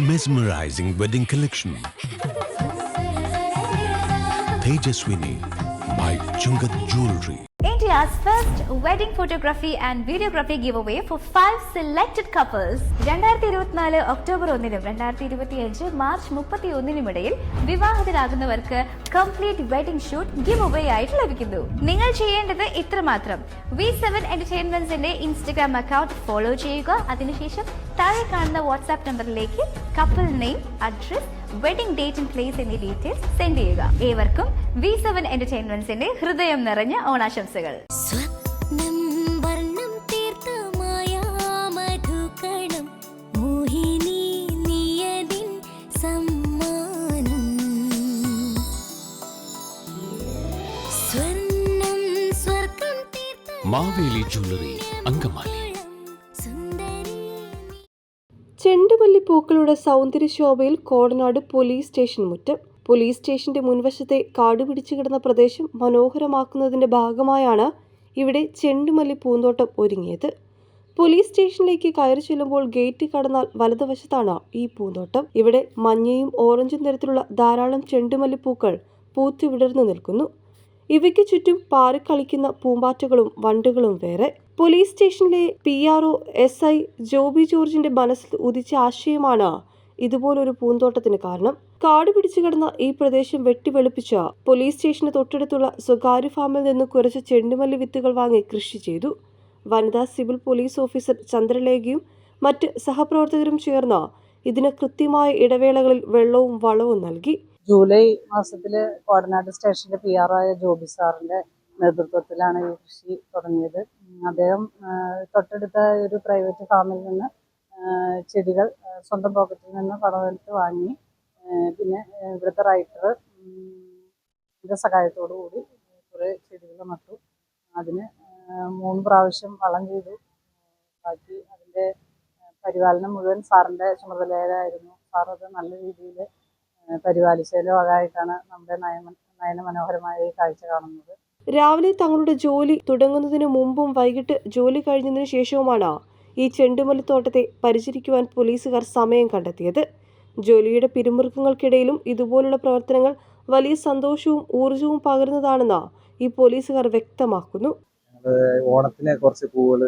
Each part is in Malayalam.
mesmerizing wedding collection. Tejaswini by Chungat Jewelry. India's first wedding photography and videography giveaway for 5 selected couples. 2024 October 1-നും 2025 മാർച്ച് 31-നും ഇടയിൽ വിവാഹിതരാകുന്നവർക്ക് complete wedding shoot give away ആയിട്ട് ലഭിക്കുന്നു. നിങ്ങൾ ചെയ്യേണ്ടത് ഇത്രമാത്രം. V7 Entertainmentsന്റെ ഇൻസ്റ്റഗ്രാം അക്കൗണ്ട് ഫോളോ ചെയ്യുക. അതിനുശേഷം താഴെ കാണുന്ന വാട്സ്ആപ്പ് നമ്പറിലേക്ക് couple name, address, wedding date and place എന്നീ ഡീറ്റെയിൽസ് സെൻഡ് ചെയ്യുക. ഏവർക്കും V7 Entertainmentsന്റെ ഹൃദയം നിറഞ്ഞ ഓണാശംസകൾ. മാവേലി ജ്വല്ലറി, അങ്കമാലി. ചെണ്ടുമല്ലി പൂക്കളുടെ സൗന്ദര്യശോഭയിൽ കോടനാട് പോലീസ് സ്റ്റേഷൻ മുറ്റം. പോലീസ് സ്റ്റേഷന്റെ മുൻവശത്തെ കാടുപിടിച്ചു കിടന്ന പ്രദേശം മനോഹരമാക്കുന്നതിന്റെ ഭാഗമായാണ് ഇവിടെ ചെണ്ടുമല്ലി പൂന്തോട്ടം ഒരുങ്ങിയത്. പോലീസ് സ്റ്റേഷനിലേക്ക് കയറി ചെല്ലുമ്പോൾ ഗേറ്റ് കടന്നാൽ വലതുവശത്താണ് ഈ പൂന്തോട്ടം. ഇവിടെ മഞ്ഞയും ഓറഞ്ചും നിറത്തിലുള്ള ധാരാളം ചെണ്ടുമല്ലി പൂക്കൾ പൂത്തു വിടർന്നു നിൽക്കുന്നു. ഇവയ്ക്ക് ചുറ്റും പാറിക്കളിക്കുന്ന പൂമ്പാറ്റകളും വണ്ടുകളും വേറെ. പോലീസ് സ്റ്റേഷനിലെ PRO SI ജോബി ജോർജിന്റെ മനസ്സിൽ ഉദിച്ച ആശയമാണ് ഇതുപോലൊരു പൂന്തോട്ടത്തിന് കാരണം. കാട് പിടിച്ചു കിടന്ന ഈ പ്രദേശം വെട്ടിവെളുപ്പിച്ച പോലീസ് സ്റ്റേഷന് തൊട്ടടുത്തുള്ള സ്വകാര്യ ഫാമിൽ നിന്ന് കുറച്ച് ചെണ്ടുമല്ലി വിത്തുകൾ വാങ്ങി കൃഷി ചെയ്തു. വനിതാ സിവിൽ പോലീസ് ഓഫീസർ ചന്ദ്രലേഖയും മറ്റ് സഹപ്രവർത്തകരും ചേർന്ന് ഇതിന് കൃത്യമായ ഇടവേളകളിൽ വെള്ളവും വളവും നൽകി. ജൂലൈ മാസത്തിൽ കോടനാട് സ്റ്റേഷന്റെ PRO ആയ ജോബി സാറിന്റെ നേതൃത്വത്തിലാണ് ഈ കൃഷി തുടങ്ങിയത്. അദ്ദേഹം തൊട്ടടുത്ത ഒരു പ്രൈവറ്റ് ഫാമിൽ നിന്ന് ചെടികൾ സ്വന്തം പോക്കറ്റിൽ നിന്ന് പണമെടുത്ത് വാങ്ങി, പിന്നെ ഇവിടുത്തെ റൈറ്ററിന്റെ സഹായത്തോടു കൂടി കുറേ ചെടികൾ നട്ടു. അതിന് 3 പ്രാവശ്യം വളം ചെയ്തു. ബാക്കി അതിൻ്റെ പരിപാലനം മുഴുവൻ സാറിൻ്റെ ചുമതലയിലായിരുന്നു. സാർ അത് നല്ല രീതിയിൽ പരിപാലിച്ചതിൻ്റെ ഭാഗമായിട്ടാണ് നമ്മുടെ നയനമനോഹരമായ ഈ കാഴ്ച കാണുന്നത്. രാവിലെ തങ്ങളുടെ ജോലി തുടങ്ങുന്നതിന് മുമ്പും വൈകിട്ട് ജോലി കഴിഞ്ഞതിന് ശേഷവുമാണ് ഈ ചെണ്ടുമല്ലിത്തോട്ടത്തെ പരിചരിക്കുവാൻ പോലീസുകാർ സമയം കണ്ടെത്തിയത്. ജോലിയുടെ പിരിമുറുക്കങ്ങൾക്കിടയിലും ഇതുപോലുള്ള പ്രവർത്തനങ്ങൾ വലിയ സന്തോഷവും ഊർജവും പകരുന്നതാണെന്ന് ഈ പോലീസുകാർ വ്യക്തമാക്കുന്നു. ഓണത്തിന് കുറച്ച് പൂവുകൾ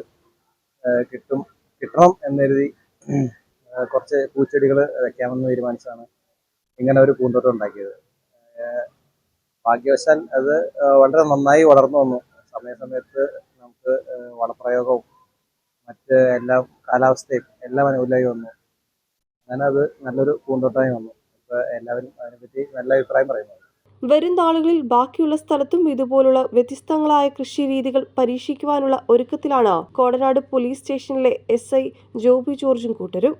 കിട്ടണം എന്നെഴുതി കുറച്ച് പൂച്ചെടികൾ വെക്കാമെന്ന് തീരുമാനിച്ചാണ് ഇങ്ങനെ ഒരു പൂന്തോട്ടം ഉണ്ടാക്കിയത്. ഭാഗ്യവശാൽ അത് വളരെ നന്നായി വളർന്നു വന്നു. സമയത്ത് നമുക്ക് വളപ്രയോഗവും മറ്റ് എല്ലാ കാലാവസ്ഥയും എല്ലാം അനുകൂലമായി വന്നു. അങ്ങനെ അത് നല്ലൊരു പൂന്തോട്ടമായി വന്നു. ഇപ്പോൾ എല്ലാവരും അതിനെപ്പറ്റി നല്ല അഭിപ്രായം പറയുന്നു. വരും നാളുകളിൽ ബാക്കിയുള്ള സ്ഥലത്തും ഇതുപോലുള്ള വ്യത്യസ്തങ്ങളായ കൃഷി രീതികൾ പരീക്ഷിക്കുവാനുള്ള ഒരുക്കത്തിലാണ് കോടനാട് പോലീസ് സ്റ്റേഷനിലെ SI ജോബി ജോർജും കൂട്ടരും.